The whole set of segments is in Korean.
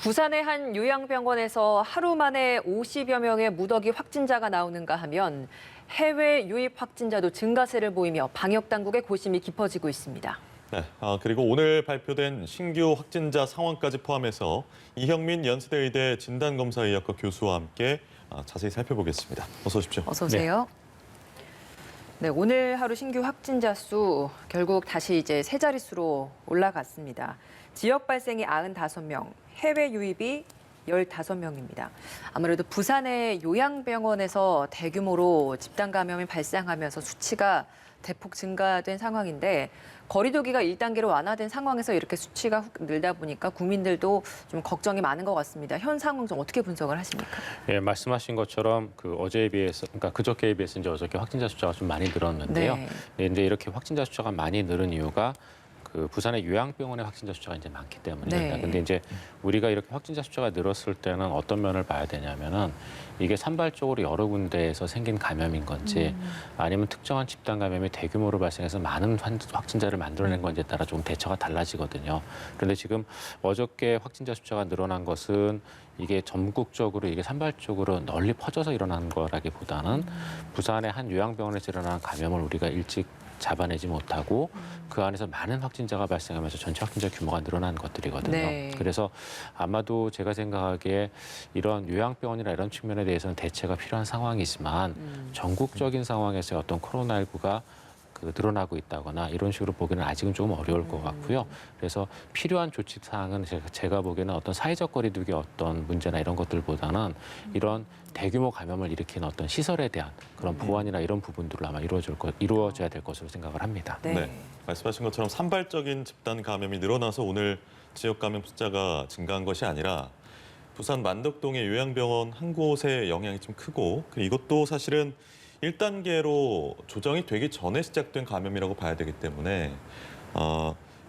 부산의 한 요양병원에서 하루 만에 50여 명의 무더기 확진자가 나오는가 하면 해외 유입 확진자도 증가세를 보이며 방역 당국의 고심이 깊어지고 있습니다. 네, 그리고 오늘 발표된 신규 확진자 상황까지 포함해서 이형민 연세대 진단검사의학과 교수와 함께 자세히 살펴보겠습니다. 어서 오십시오. 어서 오세요. 네, 오늘 하루 신규 확진자 수 결국 다시 이제 세 자릿수로 올라갔습니다. 지역 발생이 95명, 해외 유입이 15명입니다. 아무래도 부산의 요양병원에서 대규모로 집단 감염이 발생하면서 수치가 대폭 증가된 상황인데 거리두기가 1단계로 완화된 상황에서 이렇게 수치가 훅 늘다 보니까 국민들도 좀 걱정이 많은 것 같습니다. 현 상황 좀 어떻게 분석을 하십니까? 예, 말씀하신 것처럼 어제에 비해서, 그러니까 그저께에 비해서 이제 어저께 확진자 숫자가 좀 많이 늘었는데요. 네. 네, 이제 이렇게 확진자 숫자가 많이 늘은 이유가 부산의 요양병원의 확진자 숫자가 이제 많기 때문입니다. 네. 근데 이제 우리가 이렇게 확진자 숫자가 늘었을 때는 어떤 면을 봐야 되냐면은 이게 산발적으로 여러 군데에서 생긴 감염인 건지 아니면 특정한 집단 감염이 대규모로 발생해서 많은 확진자를 만들어낸 건지에 따라 조금 대처가 달라지거든요. 그런데 지금 어저께 확진자 숫자가 늘어난 것은 이게 전국적으로 이게 산발적으로 널리 퍼져서 일어난 거라기보다는 부산의 한 요양병원에서 일어난 감염을 우리가 일찍 잡아내지 못하고 그 안에서 많은 확진자가 발생하면서 전체 확진자 규모가 늘어난 것들이거든요. 네. 그래서 아마도 제가 생각하기에 이런 요양병원이나 이런 측면에 대해서는 대체가 필요한 상황이지만 전국적인 상황에서 어떤 코로나19가 늘어나고 있다거나 이런 식으로 보기는 아직은 조금 어려울 것 같고요. 그래서 필요한 조치 사항은 제가 보기에는 어떤 사회적 거리두기 어떤 문제나 이런 것들보다는 이런 대규모 감염을 일으키는 어떤 시설에 대한 그런 보완이나 이런 부분들로 아마 이루어져야 될 것으로 생각을 합니다. 네. 말씀하신 것처럼 산발적인 집단 감염이 늘어나서 오늘 지역 감염 숫자가 증가한 것이 아니라 부산 만덕동의 요양병원 한 곳의 영향이 좀 크고 이것도 사실은 1단계로 조정이 되기 전에 시작된 감염이라고 봐야 되기 때문에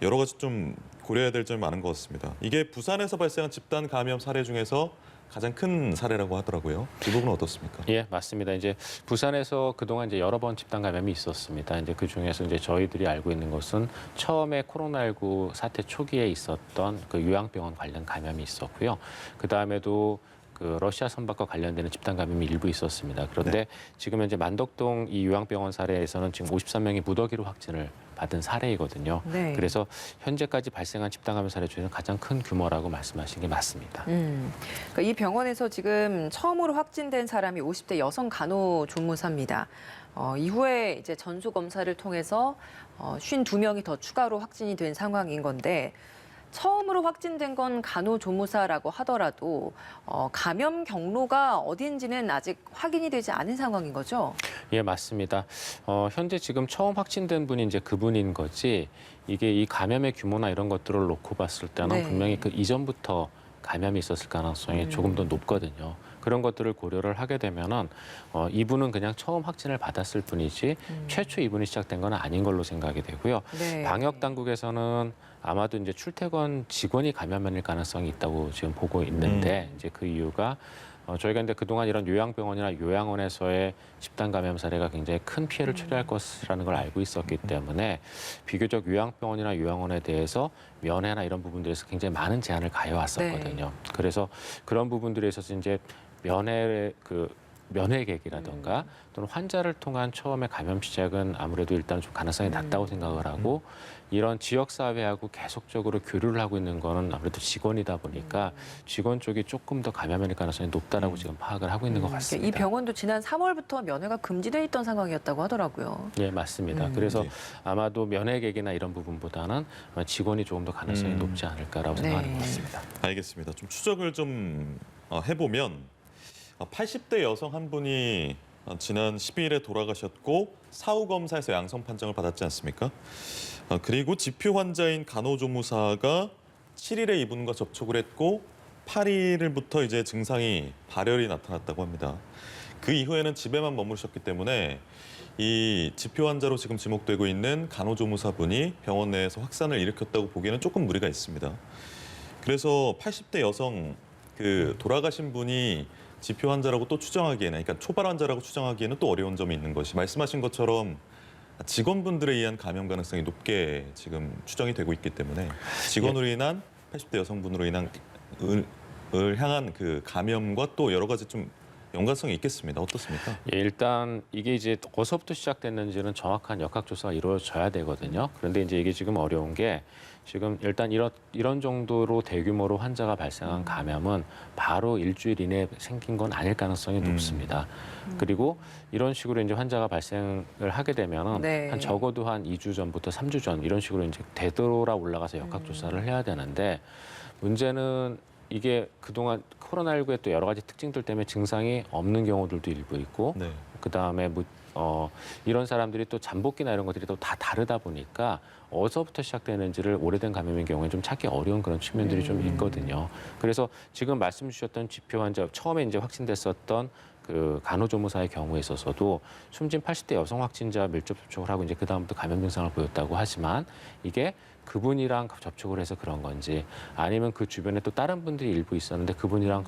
여러 가지 좀 고려해야 될 점이 많은 것 같습니다. 이게 부산에서 발생한 집단 감염 사례 중에서 가장 큰 사례라고 하더라고요. 이 부분은 어떻습니까? 예, 맞습니다. 이제 부산에서 그동안 이제 여러 번 집단 감염이 있었습니다. 이제 그 중에서 이제 저희들이 알고 있는 것은 처음에 코로나19 사태 초기에 있었던 요양병원 관련 감염이 있었고요. 그 다음에도 러시아 선박과 관련되는 집단 감염이 일부 있었습니다. 그런데 지금 현재 만덕동 이 요양병원 사례에서는 지금 53명이 무더기로 확진을 받은 사례이거든요. 네. 그래서 현재까지 발생한 집단 감염 사례 중에서 가장 큰 규모라고 말씀하신 게 맞습니다. 그러니까 이 병원에서 지금 처음으로 확진된 사람이 50대 여성 간호조무사입니다. 이후에 이제 전수 검사를 통해서 52명이 더 추가로 확진이 된 상황인 건데 처음으로 확진된 건 간호조무사라고 하더라도 감염 경로가 어디인지는 아직 확인이 되지 않은 상황인 거죠? 예, 맞습니다. 현재 지금 처음 확진된 분이 이제 그분인 거지 이게 이 감염의 규모나 이런 것들을 놓고 봤을 때는 네. 분명히 그 이전부터 감염이 있었을 가능성이 조금 더 높거든요. 그런 것들을 고려를 하게 되면은 이분은 그냥 처음 확진을 받았을 뿐이지 최초 이분이 시작된 건 아닌 걸로 생각이 되고요. 네. 방역 당국에서는 아마도 이제 출퇴근 직원이 감염일 가능성이 있다고 지금 보고 있는데 이제 그 이유가 저희가 근데 그동안 이런 요양병원이나 요양원에서의 집단 감염 사례가 굉장히 큰 피해를 초래할 것이라는 걸 알고 있었기 때문에 비교적 요양병원이나 요양원에 대해서 면회나 이런 부분들에서 굉장히 많은 제한을 가해왔었거든요. 네. 그래서 그런 부분들에 있어서 이제 면회객이라든가 또는 환자를 통한 처음에 감염 시작은 아무래도 일단 좀 가능성이 낮다고 생각을 하고 이런 지역사회하고 계속적으로 교류를 하고 있는 거는 아무래도 직원이다 보니까 직원 쪽이 조금 더 감염일 가능성이 높다라고 지금 파악을 하고 있는 것 같습니다. 이 병원도 지난 3월부터 면회가 금지돼 있던 상황이었다고 하더라고요. 네, 맞습니다. 그래서 네. 아마도 면회객이나 이런 부분보다는 직원이 조금 더 가능성이 높지 않을까라고 생각하는 것 같습니다. 알겠습니다. 좀 추적을 좀 해보면 80대 여성 한 분이 지난 12일에 돌아가셨고 사후 검사에서 양성 판정을 받았지 않습니까? 그리고 지표 환자인 간호조무사가 7일에 이분과 접촉을 했고 8일부터 이제 증상이 발열이 나타났다고 합니다. 그 이후에는 집에만 머무르셨기 때문에 이 지표 환자로 지금 지목되고 있는 간호조무사분이 병원 내에서 확산을 일으켰다고 보기에는 조금 무리가 있습니다. 그래서 80대 여성 돌아가신 분이 지표 환자라고 또 추정하기에는, 그러니까 초발 환자라고 추정하기에는 또 어려운 점이 있는 것이 말씀하신 것처럼 직원분들에 의한 감염 가능성이 높게 지금 추정이 되고 있기 때문에 직원으로 인한 80대 여성분으로 인한 향한 그 감염과 또 여러 가지 좀 연관성이 있겠습니다. 어떻습니까? 예, 일단 이게 이제 어디서부터 시작됐는지는 정확한 역학조사가 이루어져야 되거든요. 그런데 이제 이게 지금 어려운 게 지금 일단 이런 정도로 대규모로 환자가 발생한 감염은 바로 일주일 이내에 생긴 건 아닐 가능성이 높습니다. 그리고 이런 식으로 이제 환자가 발생을 하게 되면은 네. 한 적어도 한 2주 전부터 3주 전 이런 식으로 이제 되돌아 올라가서 역학조사를 해야 되는데 문제는 이게 그동안 코로나19의 또 여러 가지 특징들 때문에 증상이 없는 경우들도 일부 있고 네. 그다음에 이런 사람들이 또 잠복기나 이런 것들이 또 다 다르다 보니까 어디서부터 시작되는지를 오래된 감염인 경우에 좀 찾기 어려운 그런 측면들이 좀 있거든요. 그래서 지금 말씀 주셨던 지표 환자 처음에 이제 확진됐었던 그 간호조무사의 경우에 있어서도 숨진 80대 여성 확진자 밀접 접촉을 하고 이제 그다음부터 감염 증상을 보였다고 하지만 이게 그분이랑 접촉을 해서 그런 건지 아니면 그 주변에 또 다른 분들이 일부 있었는데 그분이랑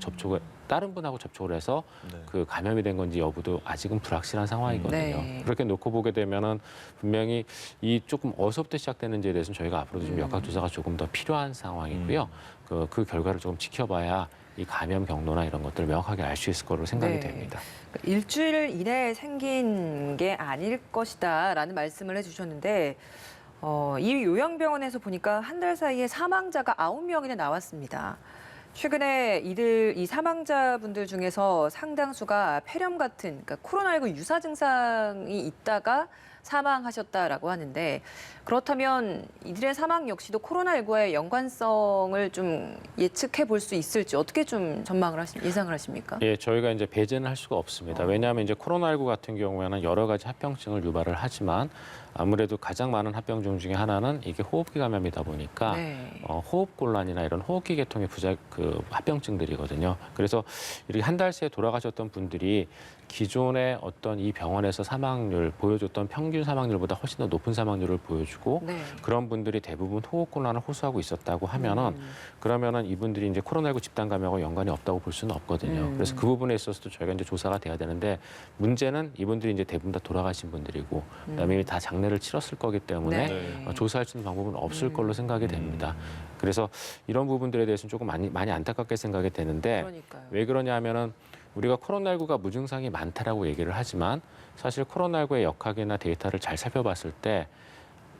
다른 분하고 접촉을 해서 네. 그 감염이 된 건지 여부도 아직은 불확실한 상황이거든요. 네. 그렇게 놓고 보게 되면은 분명히 이 조금 어디서부터 시작되는지에 대해서는 저희가 앞으로도 좀 역학조사가 조금 더 필요한 상황이고요. 그 결과를 조금 지켜봐야 이 감염 경로나 이런 것들을 명확하게 알 수 있을 거로 생각이 네. 됩니다. 일주일 이내에 생긴 게 아닐 것이다라는 말씀을 해주셨는데 이 요양병원에서 보니까 한 달 사이에 사망자가 9명이나 나왔습니다. 최근에 이 사망자분들 중에서 상당수가 폐렴 같은 그러니까 코로나19 유사 증상이 있다가 사망하셨다라고 하는데 그렇다면 이들의 사망 역시도 코로나19와의 연관성을 좀 예측해 볼 수 있을지 어떻게 좀 예상을 하십니까? 예, 저희가 이제 배제는 할 수가 없습니다. 왜냐하면 이제 코로나19 같은 경우에는 여러 가지 합병증을 유발을 하지만 아무래도 가장 많은 합병증 중에 하나는 이게 호흡기 감염이다 보니까 네. 호흡곤란이나 이런 호흡기 계통의 합병증들이거든요. 그래서 이렇게 한 달 새에 돌아가셨던 분들이 기존의 어떤 이 병원에서 사망률 보여줬던 평균 사망률보다 훨씬 더 높은 사망률을 보여주고 네. 그런 분들이 대부분 호흡곤란을 호소하고 있었다고 하면은 그러면은 이분들이 이제 코로나19 집단 감염하고 연관이 없다고 볼 수는 없거든요. 그래서 그 부분에 있어서도 저희가 이제 조사가 돼야 되는데 문제는 이분들이 이제 대부분 다 돌아가신 분들이고 그다음에 이미 다 장례를 치렀을 거기 때문에 네. 조사할 수 있는 방법은 없을 걸로 생각이 됩니다. 그래서 이런 부분들에 대해서는 조금 많이 안타깝게 생각이 되는데 그러니까요. 왜 그러냐 하면은 우리가 코로나19가 무증상이 많다라고 얘기를 하지만 사실 코로나19의 역학이나 데이터를 잘 살펴봤을 때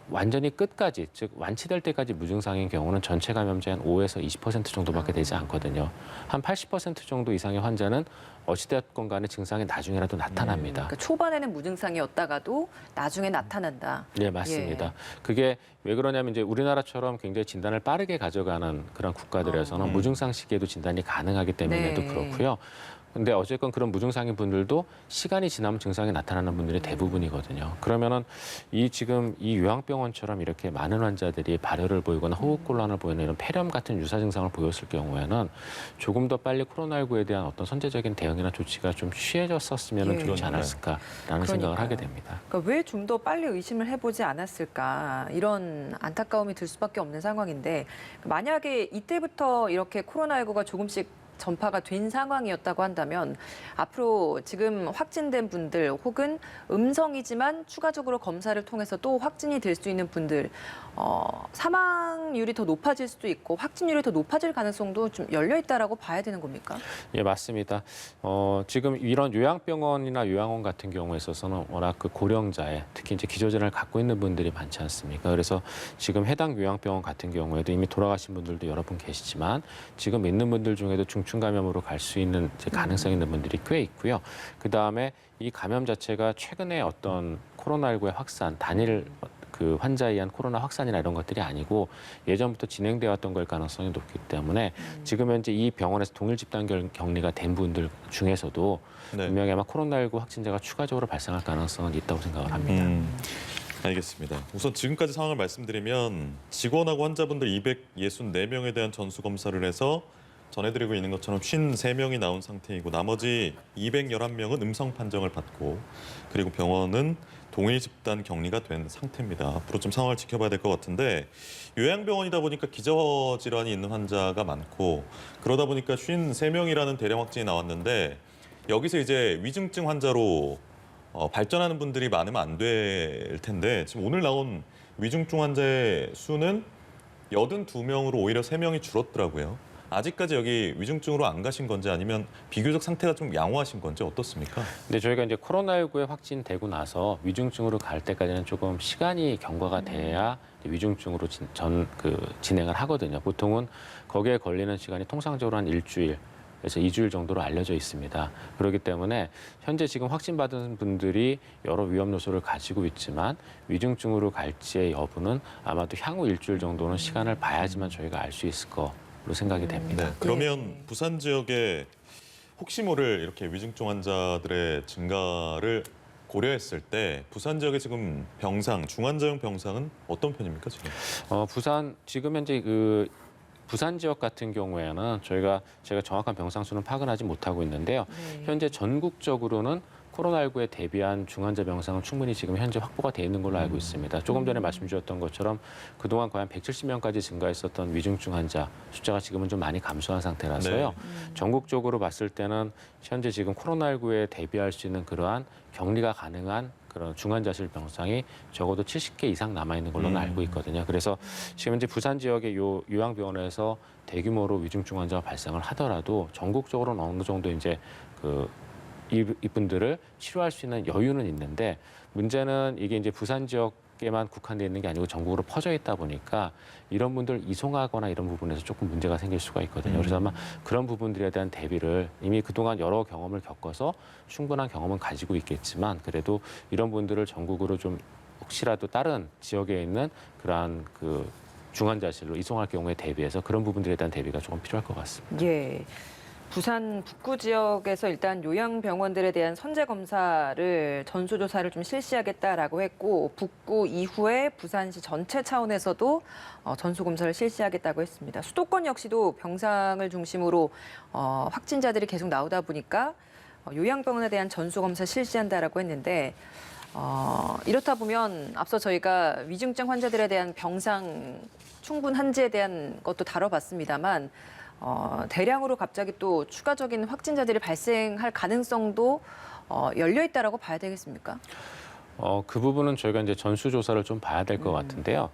완전히 끝까지 즉 완치될 때까지 무증상인 경우는 전체 감염자의 한 5에서 20% 정도밖에 되지 않거든요. 한 80% 정도 이상의 환자는 어찌됐건 간에 증상이 나중에라도 나타납니다. 그러니까 초반에는 무증상이었다가도 나중에 나타난다. 네, 맞습니다. 예. 그게 왜 그러냐면 이제 우리나라처럼 굉장히 진단을 빠르게 가져가는 그런 국가들에서는 무증상 시기에도 진단이 가능하기 때문에도 네. 그렇고요. 근데 어쨌건 그런 무증상인 분들도 시간이 지나면 증상이 나타나는 분들이 대부분이거든요. 그러면은 지금 이 요양병원처럼 이렇게 많은 환자들이 발열을 보이거나 호흡곤란을 보이는 이런 폐렴 같은 유사 증상을 보였을 경우에는 조금 더 빨리 코로나19에 대한 어떤 선제적인 대응이나 조치가 좀 취해졌었으면 예. 좋지 않았을까라는 생각을 하게 됩니다. 그러니까 왜 좀 더 빨리 의심을 해보지 않았을까 이런 안타까움이 들 수밖에 없는 상황인데 만약에 이때부터 이렇게 코로나19가 조금씩 전파가 된 상황이었다고 한다면 앞으로 지금 확진된 분들 혹은 음성이지만 추가적으로 검사를 통해서 또 확진이 될 수 있는 분들 사망률이 더 높아질 수도 있고 확진율이 더 높아질 가능성도 좀 열려 있다라고 봐야 되는 겁니까? 예, 맞습니다. 지금 이런 요양병원이나 요양원 같은 경우에 있어서는 워낙 그 고령자의 특히 이제 기저질환을 갖고 있는 분들이 많지 않습니까? 그래서 지금 해당 요양병원 같은 경우에도 이미 돌아가신 분들도 여러 분 계시지만 지금 있는 분들 중에도 중증 감염으로 갈 수 있는 이제 가능성 있는 분들이 꽤 있고요. 그 다음에 이 감염 자체가 최근에 어떤 코로나19의 확산, 단일 그 환자에 의한 코로나 확산이나 이런 것들이 아니고 예전부터 진행되어 왔던 걸 가능성이 높기 때문에 지금 현재 이 병원에서 동일 집단 격리가 된 분들 중에서도 네. 분명히 아마 코로나19 확진자가 추가적으로 발생할 가능성은 있다고 생각을 합니다. 알겠습니다. 우선 지금까지 상황을 말씀드리면 직원하고 환자분들 264명에 대한 전수 검사를 해서 전해드리고 있는 것처럼 53명이 나온 상태이고 나머지 211명은 음성 판정을 받고 그리고 병원은 동일 집단 격리가 된 상태입니다. 앞으로 좀 상황을 지켜봐야 될 것 같은데 요양병원이다 보니까 기저질환이 있는 환자가 많고 그러다 보니까 53명이라는 대량 확진이 나왔는데 여기서 이제 위중증 환자로 발전하는 분들이 많으면 안 될 텐데 지금 오늘 나온 위중증 환자의 수는 82명으로 오히려 3명이 줄었더라고요. 아직까지 여기 위중증으로 안 가신 건지 아니면 비교적 상태가 좀 양호하신 건지 어떻습니까? 근데 저희가 이제 코로나19에 확진되고 나서 위중증으로 갈 때까지는 조금 시간이 경과가 돼야 위중증으로 진행을 하거든요. 보통은 거기에 걸리는 시간이 통상적으로 한 일주일, 그래서 2주일 정도로 알려져 있습니다. 그렇기 때문에 현재 지금 확진받은 분들이 여러 위험 요소를 가지고 있지만 위중증으로 갈지의 여부는 아마도 향후 일주일 정도는 시간을 봐야지만 저희가 알 수 있을 거로 생각이 됩니다. 네, 그러면 부산 지역에 혹시 모를 이렇게 위중증 환자들의 증가를 고려했을 때 부산 지역의 지금 병상, 중환자용 병상은 어떤 편입니까 지금? 부산 지금 현재 부산 지역 같은 경우에는 제가 정확한 병상 수는 파악은 하지 못하고 있는데요. 네. 현재 전국적으로는 코로나19에 대비한 중환자 병상은 충분히 지금 현재 확보가 돼 있는 걸로 알고 있습니다. 조금 전에 말씀 주셨던 것처럼 그동안 거의 한 170명까지 증가했었던 위중증 환자 숫자가 지금은 좀 많이 감소한 상태라서요. 네. 전국적으로 봤을 때는 현재 지금 코로나19에 대비할 수 있는 그러한 격리가 가능한 그런 중환자실 병상이 적어도 70개 이상 남아 있는 걸로는 알고 있거든요. 그래서 지금 현재 부산 지역의 요양병원에서 대규모로 위중증 환자가 발생을 하더라도 전국적으로는 어느 정도 이제 이분들을 치료할 수 있는 여유는 있는데 문제는 이게 이제 부산 지역에만 국한되어 있는 게 아니고 전국으로 퍼져 있다 보니까 이런 분들 이송하거나 이런 부분에서 조금 문제가 생길 수가 있거든요. 그래서 아마 그런 부분들에 대한 대비를 이미 그동안 여러 경험을 겪어서 충분한 경험은 가지고 있겠지만 그래도 이런 분들을 전국으로 좀 혹시라도 다른 지역에 있는 그러한 중환자실로 이송할 경우에 대비해서 그런 부분들에 대한 대비가 조금 필요할 것 같습니다. 예. 부산 북구 지역에서 일단 요양병원들에 대한 선제 검사를 전수조사를 좀 실시하겠다라고 했고 북구 이후에 부산시 전체 차원에서도 전수검사를 실시하겠다고 했습니다. 수도권 역시도 병상을 중심으로 확진자들이 계속 나오다 보니까 요양병원에 대한 전수검사 실시한다라고 했는데 이렇다 보면 앞서 저희가 위중증 환자들에 대한 병상 충분한지에 대한 것도 다뤄봤습니다만 대량으로 갑자기 또 추가적인 확진자들이 발생할 가능성도 열려 있다라고 봐야 되겠습니까? 그 부분은 저희가 이제 전수조사를 좀 봐야 될 것 같은데요.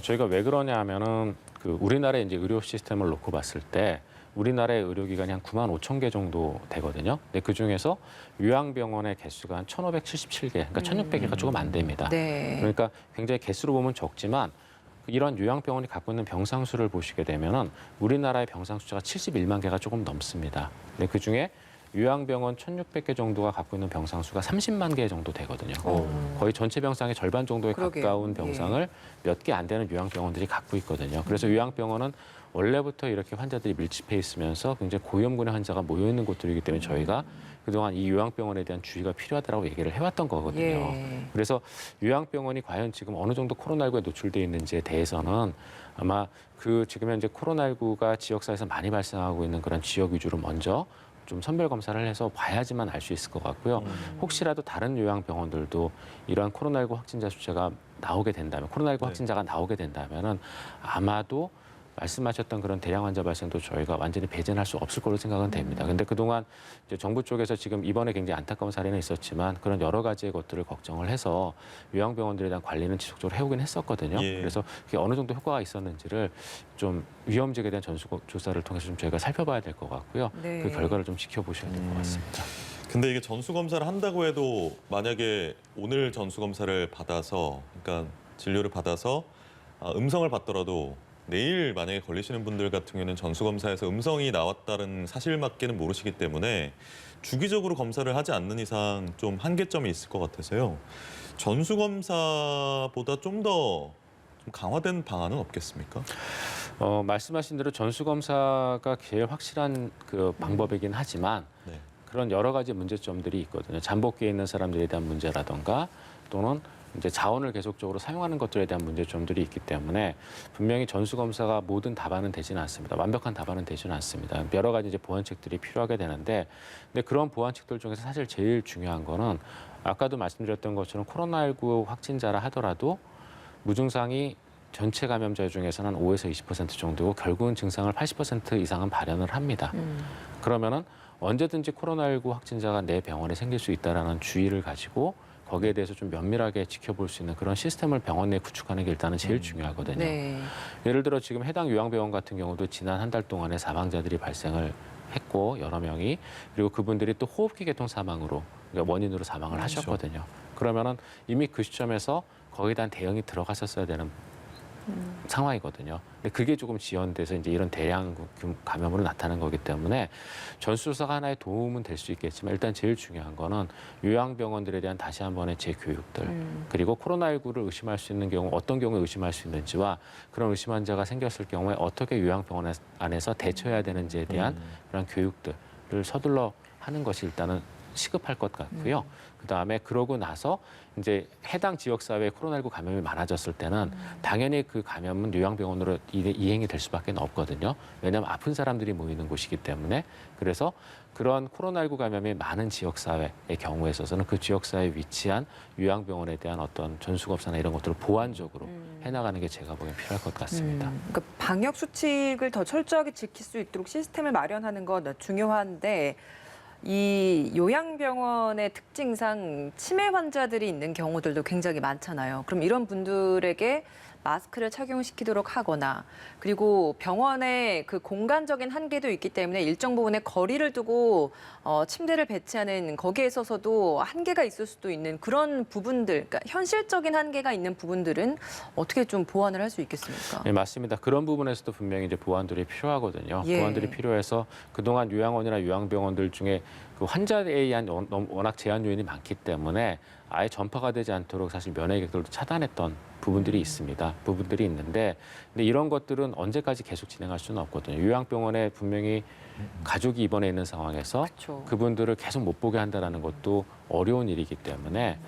저희가 왜 그러냐 하면은 우리나라의 이제 의료 시스템을 놓고 봤을 때 우리나라의 의료기관이 한 9만 5천 개 정도 되거든요. 근데 그 중에서 요양병원의 개수가 한 1,577개, 그러니까 1,600개가 조금 안 됩니다. 네. 그러니까 굉장히 개수로 보면 적지만 이런 요양병원이 갖고 있는 병상 수를 보시게 되면은 우리나라의 병상 숫자가 71만 개가 조금 넘습니다. 근데 그 중에 요양병원 1,600개 정도가 갖고 있는 병상 수가 30만 개 정도 되거든요. 거의 전체 병상의 절반 정도에 그러게요. 가까운 병상을 몇 개 안 되는 요양병원들이 갖고 있거든요. 그래서 요양병원은 원래부터 이렇게 환자들이 밀집해 있으면서 굉장히 고위험군의 환자가 모여 있는 곳들이기 때문에 저희가 그동안 이 요양병원에 대한 주의가 필요하다고 얘기를 해왔던 거거든요. 예. 그래서 요양병원이 과연 지금 어느 정도 코로나19에 노출돼 있는지에 대해서는 아마 지금 현재 코로나19가 지역사회에서 많이 발생하고 있는 그런 지역 위주로 먼저 좀 선별 검사를 해서 봐야지만 알 수 있을 것 같고요. 혹시라도 다른 요양병원들도 이러한 코로나19 확진자 숫자가 나오게 된다면, 코로나19 확진자가 나오게 된다면은 아마도 말씀하셨던 그런 대량 환자 발생도 저희가 완전히 배제할 수 없을 거로 생각은 됩니다. 근데 그동안 이제 정부 쪽에서 지금 이번에 굉장히 안타까운 사례는 있었지만 그런 여러 가지의 것들을 걱정을 해서 요양병원들에 대한 관리는 지속적으로 해오긴 했었거든요. 예. 그래서 그게 어느 정도 효과가 있었는지를 좀 위험지역에 대한 전수조사를 통해서 좀 저희가 살펴봐야 될 것 같고요. 네. 그 결과를 좀 지켜보셔야 될 것 같습니다. 근데 이게 전수검사를 한다고 해도 만약에 오늘 전수검사를 받아서 그러니까 진료를 받아서 음성을 받더라도 내일 만약에 걸리시는 분들 같은 경우에는 전수검사에서 음성이 나왔다는 사실밖에는 모르시기 때문에 주기적으로 검사를 하지 않는 이상 좀 한계점이 있을 것 같아서요. 전수검사보다 좀 더 강화된 방안은 없겠습니까? 말씀하신 대로 전수검사가 제일 확실한 방법이긴 하지만 네. 그런 여러 가지 문제점들이 있거든요. 잠복기에 있는 사람들에 대한 문제라던가 또는 이제 자원을 계속적으로 사용하는 것들에 대한 문제점들이 있기 때문에 분명히 전수검사가 모든 답안은 되지는 않습니다. 완벽한 답안은 되지는 않습니다. 여러 가지 이제 보완책들이 필요하게 되는데 근데 그런 보완책들 중에서 사실 제일 중요한 거는 아까도 말씀드렸던 것처럼 코로나19 확진자라 하더라도 무증상이 전체 감염자 중에서는 5에서 20% 정도고 결국은 증상을 80% 이상은 발현을 합니다. 그러면은 언제든지 코로나19 확진자가 내 병원에 생길 수 있다라는 주의를 가지고 거기에 대해서 좀 면밀하게 지켜볼 수 있는 그런 시스템을 병원 내에 구축하는 게 일단은 제일 중요하거든요. 네. 예를 들어 지금 해당 요양병원 같은 경우도 지난 한 달 동안에 사망자들이 발생을 했고 여러 명이 그리고 그분들이 또 호흡기 계통 사망으로 그러니까 원인으로 사망을 그렇죠. 하셨거든요. 그러면은 이미 그 시점에서 거기에 대한 대응이 들어갔었어야 되는 상황이거든요. 근데 그게 조금 지연돼서 이제 이런 대량 감염으로 나타난 거기 때문에 전수조사가 하나의 도움은 될 수 있겠지만 일단 제일 중요한 거는 요양병원들에 대한 다시 한 번의 재교육들 그리고 코로나19를 의심할 수 있는 경우 어떤 경우에 의심할 수 있는지와 그런 의심 환자가 생겼을 경우에 어떻게 요양병원 안에서 대처해야 되는지에 대한 그런 교육들을 서둘러 하는 것이 일단은 시급할 것 같고요. 그다음에 그러고 나서 이제 해당 지역사회에 코로나19 감염이 많아졌을 때는 당연히 그 감염은 요양병원으로 이행이 될 수밖에 없거든요. 왜냐하면 아픈 사람들이 모이는 곳이기 때문에 그래서 그런 코로나19 감염이 많은 지역사회의 경우에 있어서는 그 지역사회에 위치한 요양병원에 대한 어떤 전수검사나 이런 것들을 보완적으로 해나가는 게 제가 보기엔 필요할 것 같습니다. 그러니까 방역 수칙을 더 철저하게 지킬 수 있도록 시스템을 마련하는 건 중요한데 이 요양병원의 특징상 치매 환자들이 있는 경우들도 굉장히 많잖아요. 그럼 이런 분들에게 마스크를 착용시키도록 하거나 그리고 병원의 그 공간적인 한계도 있기 때문에 일정 부분의 거리를 두고 침대를 배치하는 거기에 있어서도 한계가 있을 수도 있는 그런 부분들, 그러니까 현실적인 한계가 있는 부분들은 어떻게 좀 보완을 할 수 있겠습니까? 네, 맞습니다. 그런 부분에서도 분명히 이제 보완들이 필요하거든요. 예. 보완들이 필요해서 그동안 요양원이나 요양병원들 중에 그 환자에 의한 워낙 제한 요인이 많기 때문에 아예 전파가 되지 않도록 사실 면회객들도 차단했던 부분들이 있습니다. 부분들이 있는데 근데 이런 것들은 언제까지 계속 진행할 수는 없거든요. 요양병원에 분명히 가족이 입원해 있는 상황에서 그렇죠. 그분들을 계속 못 보게 한다는 것도 어려운 일이기 때문에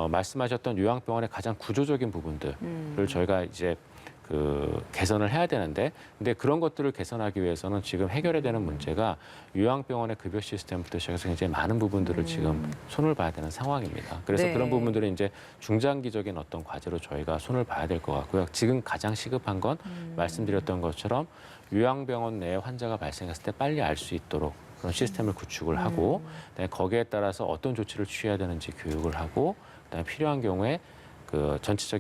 말씀하셨던 요양병원의 가장 구조적인 부분들을 저희가 이제 그 개선을 해야 되는데 근데 그런 것들을 개선하기 위해서는 지금 해결해야 되는 문제가 요양병원의 급여 시스템부터 시작해서 굉장히 많은 부분들을 지금 손을 봐야 되는 상황입니다. 그래서 네. 그런 부분들은 이제 중장기적인 어떤 과제로 저희가 손을 봐야 될 것 같고요. 지금 가장 시급한 건 말씀드렸던 것처럼 요양병원 내에 환자가 발생했을 때 빨리 알 수 있도록 그런 시스템을 구축을 하고 그다음에 거기에 따라서 어떤 조치를 취해야 되는지 교육을 하고 그다음에 필요한 경우에 그 전체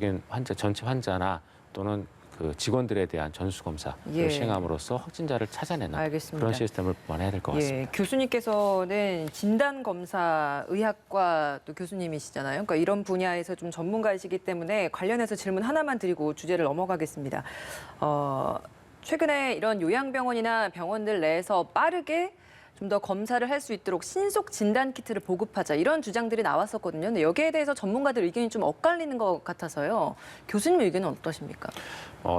환자나 또는 그 직원들에 대한 전수검사를 예. 시행함으로써 확진자를 찾아내는 알겠습니다. 그런 시스템을 보완해야 될 것 같습니다. 예, 교수님께서는 진단검사 의학과 또 교수님이시잖아요. 그러니까 이런 분야에서 좀 전문가이시기 때문에 관련해서 질문 하나만 드리고 주제를 넘어가겠습니다. 최근에 이런 요양병원이나 병원들 내에서 빠르게 좀 더 검사를 할 수 있도록 신속 진단 키트를 보급하자 이런 주장들이 나왔었거든요. 근데 여기에 대해서 전문가들 의견이 좀 엇갈리는 것 같아서요. 교수님 의견은 어떠십니까?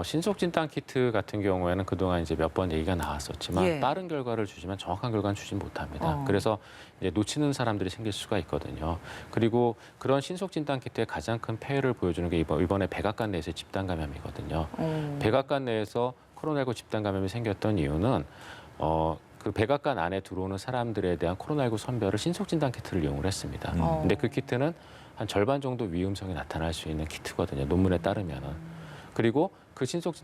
신속 진단 키트 같은 경우에는 그동안 이제 몇 번 얘기가 나왔었지만 예. 빠른 결과를 주지만 정확한 결과는 주진 못합니다. 그래서 이제 놓치는 사람들이 생길 수가 있거든요. 그리고 그런 신속 진단 키트의 가장 큰 폐해를 보여주는 게 이번에 백악관 내에서의 집단 감염이거든요. 백악관 내에서 코로나19 집단 감염이 생겼던 이유는 그 백악관 안에 들어오는 사람들에 대한 코로나19 선별을 신속 진단 키트를 이용을 했습니다. 근데 그 키트는 한 절반 정도 위험성이 나타날 수 있는 키트거든요. 논문에 따르면은. 그리고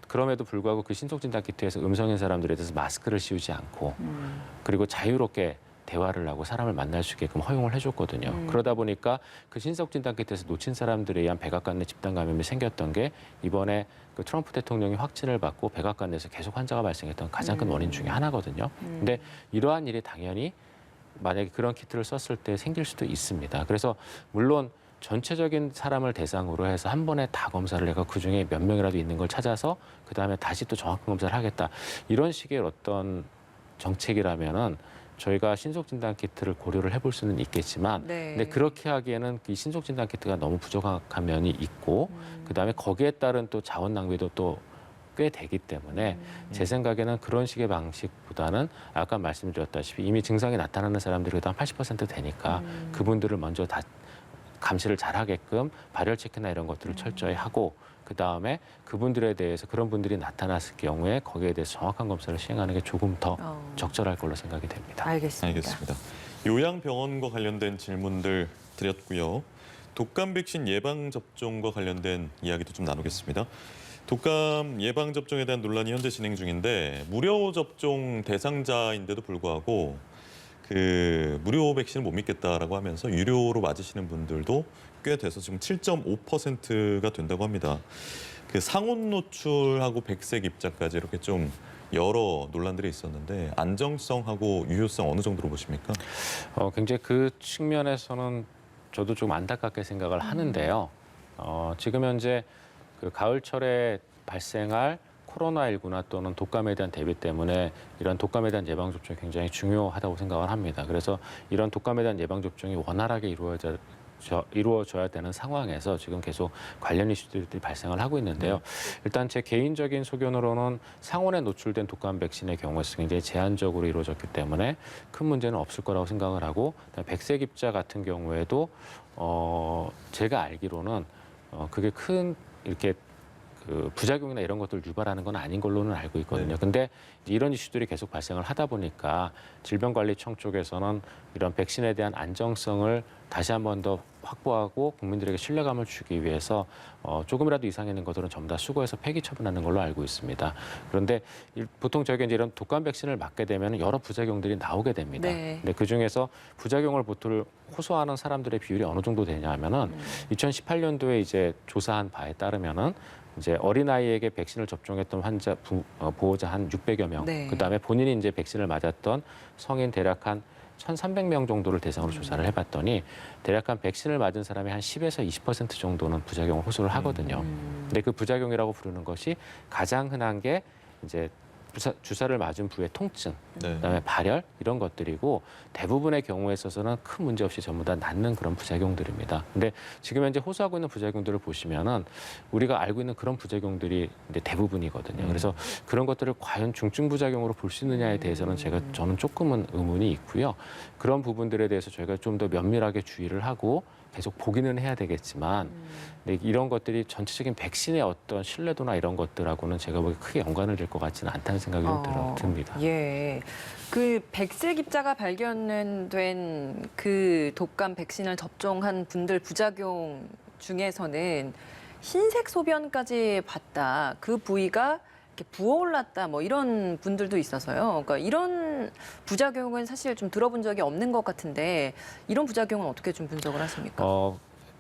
그럼에도 불구하고 그 신속 진단 키트에서 음성인 사람들에 대해서 마스크를 씌우지 않고 그리고 자유롭게 대화를 하고 사람을 만날 수 있게끔 허용을 해줬거든요. 그러다 보니까 그 신속 진단 키트에서 놓친 사람들에 의한 백악관 내 집단 감염이 생겼던 게 이번에 그 트럼프 대통령이 확진을 받고 백악관 내에서 계속 환자가 발생했던 가장 큰 원인 중에 하나거든요. 근데 이러한 일이 당연히 만약에 그런 키트를 썼을 때 생길 수도 있습니다. 그래서 물론 전체적인 사람을 대상으로 해서 한 번에 다 검사를 해서 그중에 몇 명이라도 있는 걸 찾아서 그다음에 다시 또 정확한 검사를 하겠다. 이런 식의 어떤 정책이라면은 저희가 신속 진단 키트를 고려를 해볼 수는 있겠지만, 네. 근데 그렇게 하기에는 이 신속 진단 키트가 너무 부족한 면이 있고, 그다음에 거기에 따른 또 자원 낭비도 또 꽤 되기 때문에 제 생각에는 그런 식의 방식보다는 아까 말씀드렸다시피 이미 증상이 나타나는 사람들이 그다음 80% 되니까 그분들을 먼저 다 감시를 잘하게끔 발열 체크나 이런 것들을 철저히 하고 그다음에 그분들에 대해서 그런 분들이 나타났을 경우에 거기에 대해서 정확한 검사를 시행하는 게 조금 더 적절할 걸로 생각이 됩니다. 알겠습니다. 알겠습니다. 요양병원과 관련된 질문들 드렸고요. 독감 백신 예방 접종과 관련된 이야기도 좀 나누겠습니다. 독감 예방 접종에 대한 논란이 현재 진행 중인데 무료 접종 대상자인데도 불구하고 그 무료 백신을 못 믿겠다라고 하면서 유료로 맞으시는 분들도 꽤 돼서 지금 7.5%가 된다고 합니다. 그 상온 노출하고 백색 입자까지 이렇게 좀 여러 논란들이 있었는데 안정성하고 유효성 어느 정도로 보십니까? 굉장히 그 측면에서는 저도 좀 안타깝게 생각을 하는데요. 지금 현재 그 가을철에 발생할 코로나19나 또는 독감에 대한 대비 때문에 이런 독감에 대한 예방접종이 굉장히 중요하다고 생각을 합니다. 그래서 이런 독감에 대한 예방접종이 원활하게 이루어져야 되는 상황에서 지금 계속 관련 이슈들이 발생을 하고 있는데요. 일단 제 개인적인 소견으로는 상온에 노출된 독감 백신의 경우에서 굉장히 제한적으로 이루어졌기 때문에 큰 문제는 없을 거라고 생각을 하고, 백색 입자 같은 경우에도 제가 알기로는 그게 큰 이렇게 그 부작용이나 이런 것들을 유발하는 건 아닌 걸로는 알고 있거든요. 네. 근데 이런 이슈들이 계속 발생을 하다 보니까 질병관리청 쪽에서는 이런 백신에 대한 안정성을 다시 한 번 더 확보하고 국민들에게 신뢰감을 주기 위해서 조금이라도 이상 있는 것들은 전부 다 수거해서 폐기 처분하는 걸로 알고 있습니다. 그런데 보통 저희가 이제 이런 독감 백신을 맞게 되면 여러 부작용들이 나오게 됩니다. 네. 근데 그 중에서 부작용을 보통 호소하는 사람들의 비율이 어느 정도 되냐면은 2018년도에 이제 조사한 바에 따르면은 이제 어린아이에게 백신을 접종했던 환자 보호자 한 600여 명, 네. 그다음에 본인이 이제 백신을 맞았던 성인 대략 한 1,300명 정도를 대상으로 조사를 해봤더니 대략 한 백신을 맞은 사람이 한 10에서 20% 정도는 부작용을 호소를 하거든요. 근데 그 부작용이라고 부르는 것이 가장 흔한 게 이제 주사를 맞은 부의 통증, 네. 그다음에 발열 이런 것들이고, 대부분의 경우에 있어서는 큰 문제 없이 전부 다 낫는 그런 부작용들입니다. 근데 지금 현재 호소하고 있는 부작용들을 보시면은 우리가 알고 있는 그런 부작용들이 이제 대부분이거든요. 그래서 그런 것들을 과연 중증 부작용으로 볼 수 있느냐에 대해서는 저는 조금은 의문이 있고요. 그런 부분들에 대해서 저희가 좀 더 면밀하게 주의를 하고 계속 보기는 해야 되겠지만, 근데 이런 것들이 전체적인 백신의 어떤 신뢰도나 이런 것들하고는 제가 보기에 크게 연관을 될 것 같지는 않다는 생각이 듭니다. 예. 그 백색 입자가 발견된 그 독감 백신을 접종한 분들 부작용 중에서는 흰색 소변까지 봤다. 그 부위가 이렇게 부어올랐다. 뭐 이런 분들도 있어서요. 그러니까 이런 부작용은 사실 좀 들어본 적이 없는 것 같은데 이런 부작용은 어떻게 좀 분석을 하십니까?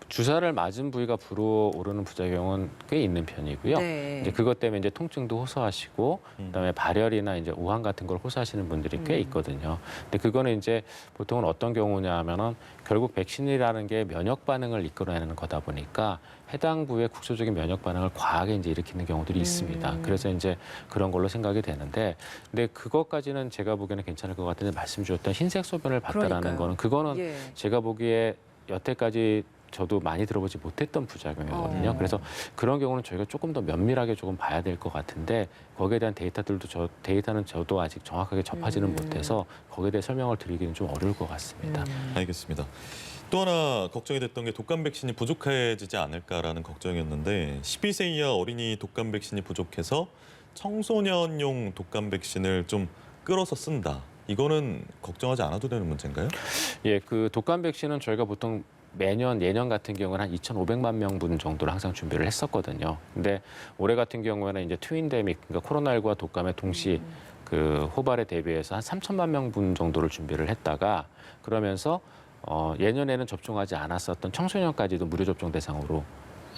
주사를 맞은 부위가 불어오르는 부작용은 꽤 있는 편이고요. 네. 이제 그것 때문에 이제 통증도 호소하시고, 그다음에 발열이나 이제 우한 같은 걸 호소하시는 분들이 꽤 있거든요. 근데 그거는 이제 보통은 어떤 경우냐면은 결국 백신이라는 게 면역 반응을 이끌어내는 거다 보니까 해당 부위의 국소적인 면역 반응을 과하게 이제 일으키는 경우들이 있습니다. 그래서 이제 그런 걸로 생각이 되는데, 근데 그것까지는 제가 보기에는 괜찮을 것 같은데, 말씀 주셨던 흰색 소변을 봤다라는 그러니까요. 그거는 예. 제가 보기에 여태까지 저도 많이 들어보지 못했던 부작용이거든요. 그래서 그런 경우는 저희가 조금 더 면밀하게 조금 봐야 될 것 같은데, 거기에 대한 데이터는 저도 아직 정확하게 접하지는 못해서 거기에 대해 설명을 드리기는 좀 어려울 것 같습니다. 알겠습니다. 또 하나 걱정이 됐던 게 독감 백신이 부족해지지 않을까라는 걱정이었는데 12세 이하 어린이 독감 백신이 부족해서 청소년용 독감 백신을 좀 끌어서 쓴다. 이거는 걱정하지 않아도 되는 문제인가요? 예, 그 독감 백신은 저희가 보통 매년 예년 같은 경우는 한 2,500만 명분 정도를 항상 준비를 했었거든요. 근데 올해 같은 경우에는 이제 트윈데믹, 그러니까 코로나19와 독감의 동시 그 호발에 대비해서 한 3천만 명분 정도를 준비를 했다가, 그러면서 예년에는 접종하지 않았었던 청소년까지도 무료 접종 대상으로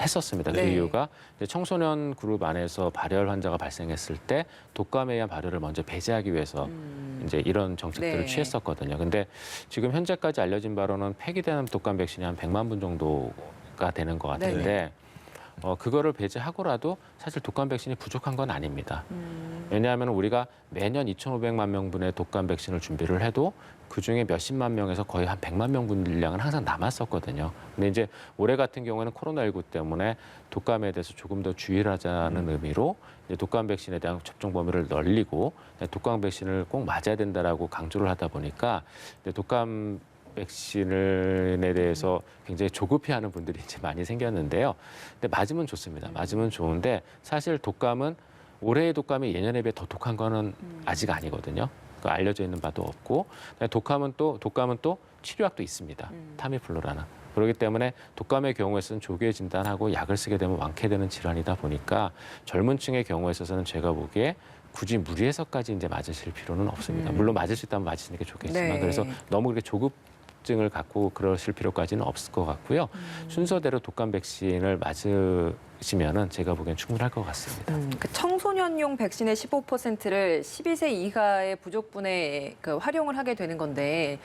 했었습니다. 네. 그 이유가 이제 청소년 그룹 안에서 발열 환자가 발생했을 때 독감에 의한 발열을 먼저 배제하기 위해서 이제 이런 정책들을 네. 취했었거든요. 근데 지금 현재까지 알려진 바로는 폐기되는 독감 백신이 한 100만 분 정도가 되는 것 같은데, 그거를 배제하고라도 사실 독감 백신이 부족한 건 아닙니다. 왜냐하면 우리가 매년 2,500만 명분의 독감 백신을 준비를 해도 그중에 몇십만 명에서 거의 한 100만 명분 분량은 항상 남았었거든요. 근데 이제 올해 같은 경우에는 코로나19 때문에 독감에 대해서 조금 더 주의를 하자는 의미로 이제 독감 백신에 대한 접종 범위를 늘리고 독감 백신을 꼭 맞아야 된다라고 강조를 하다 보니까 이제 독감 백신에 대해서 굉장히 조급해하는 분들이 이제 많이 생겼는데요. 근데 맞으면 좋습니다. 맞으면 좋은데 사실 독감은 올해의 독감이 예년에 비해 더 독한 거는 아직 아니거든요. 알려져 있는 바도 없고, 독감은 또 치료약도 있습니다. 타미플루라는. 그렇기 때문에 독감의 경우에서는 조기에 진단하고 약을 쓰게 되면 완쾌되는 질환이다 보니까 젊은 층의 경우에 있어서는 제가 보기에 굳이 무리해서까지 이제 맞으실 필요는 없습니다. 물론 맞을 수 있다면 맞으시는 게 좋겠지만 네. 그래서 너무 그렇게 조급증을 갖고 그러실 필요까지는 없을 것 같고요. 순서대로 독감 백신을 맞으시면은 제가 보기엔 충분할 것 같습니다. 그 청소년용 백신의 15%를 12세 이하의 부족분에 활용을 하게 되는 건데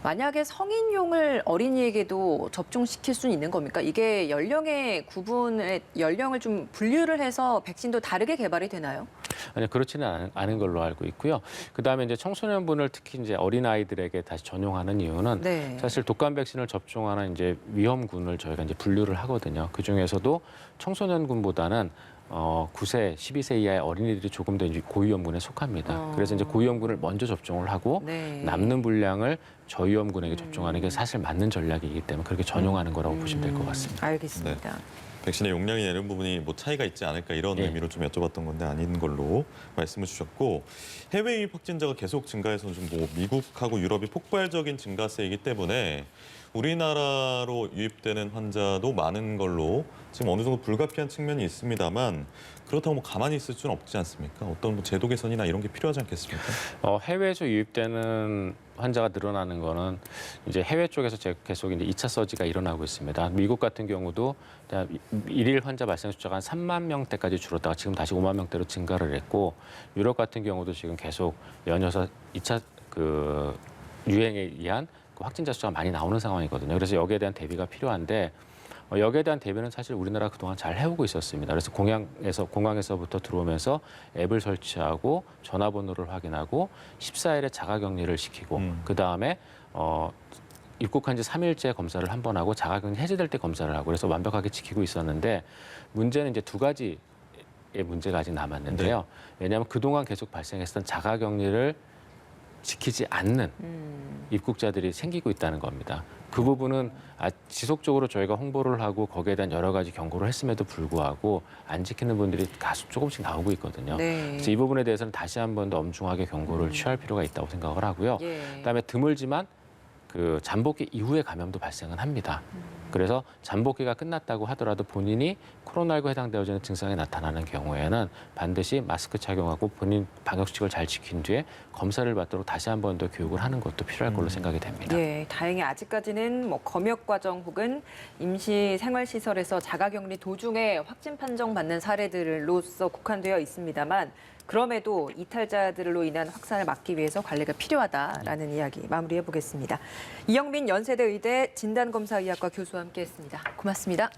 만약에 성인용을 어린이에게도 접종시킬 수는 있는 겁니까? 이게 연령의 구분에 연령을 좀 분류를 해서 백신도 다르게 개발이 되나요? 아니요, 그렇지는 않은 걸로 알고 있고요. 그다음에 이제 청소년분을 특히 이제 어린 아이들에게 다시 전용하는 이유는 네. 사실 독감 백신을 접종하는 이제 위험군을 저희가 이제 분류를 하거든요. 그 중에서도 청소년군보다는 9세, 12세 이하의 어린이들이 조금 더 이제 고위험군에 속합니다. 그래서 이제 고위험군을 먼저 접종을 하고 네. 남는 분량을 저위험군에게 접종하는 게 사실 맞는 전략이기 때문에 그렇게 전용하는 거라고 보시면 될 것 같습니다. 알겠습니다. 백신의 용량이 이런 부분이 뭐 차이가 있지 않을까 이런 예. 의미로 좀 여쭤봤던 건데 아닌 걸로 말씀을 주셨고 해외 유입 확진자가 계속 증가해서 좀 뭐 미국하고 유럽이 폭발적인 증가세이기 때문에 우리나라로 유입되는 환자도 많은 걸로 지금 어느 정도 불가피한 측면이 있습니다만 그렇다고 뭐 가만히 있을 수는 없지 않습니까? 어떤 뭐 제도 개선이나 이런 게 필요하지 않겠습니까? 해외에서 유입되는 환자가 늘어나는 거는 이제 해외 쪽에서 계속 이제 2차 서지가 일어나고 있습니다. 미국 같은 경우도 일일 환자 발생 숫자가 한 3만 명대까지 줄었다가 지금 다시 5만 명대로 증가를 했고 유럽 같은 경우도 지금 계속 연이어서 2차 유행에 의한 확진자 숫자가 많이 나오는 상황이거든요. 그래서 여기에 대한 대비가 필요한데 여기에 대한 대비는 사실 우리나라 그동안 잘 해오고 있었습니다. 그래서 공항에서부터 들어오면서 앱을 설치하고 전화번호를 확인하고 14일에 자가격리를 시키고 그다음에 입국한 지 3일째 검사를 한 번 하고 자가격리 해제될 때 검사를 하고 그래서 완벽하게 지키고 있었는데 문제는 이제 두 가지의 문제가 아직 남았는데요. 왜냐하면 그동안 계속 발생했던 자가격리를 지키지 않는 입국자들이 생기고 있다는 겁니다. 그 부분은 지속적으로 저희가 홍보를 하고 거기에 대한 여러 가지 경고를 했음에도 불구하고 안 지키는 분들이 조금씩 나오고 있거든요. 네. 그래서 이 부분에 대해서는 다시 한 번 더 엄중하게 경고를 취할 필요가 있다고 생각을 하고요. 예. 그다음에 드물지만 그 잠복기 이후에 감염도 발생은 합니다. 그래서 잠복기가 끝났다고 하더라도 본인이 코로나19 해당되어지는 증상이 나타나는 경우에는 반드시 마스크 착용하고 본인 방역수칙을 잘 지킨 뒤에 검사를 받도록 다시 한 번 더 교육을 하는 것도 필요할 걸로 생각이 됩니다. 예, 다행히 아직까지는 뭐 검역 과정 혹은 임시 생활시설에서 자가격리 도중에 확진 판정 받는 사례들로서 국한되어 있습니다만 그럼에도 이탈자들로 인한 확산을 막기 위해서 관리가 필요하다라는 이야기 마무리해 보겠습니다. 이영민 연세대 의대 진단검사의학과 교수와 함께했습니다. 고맙습니다.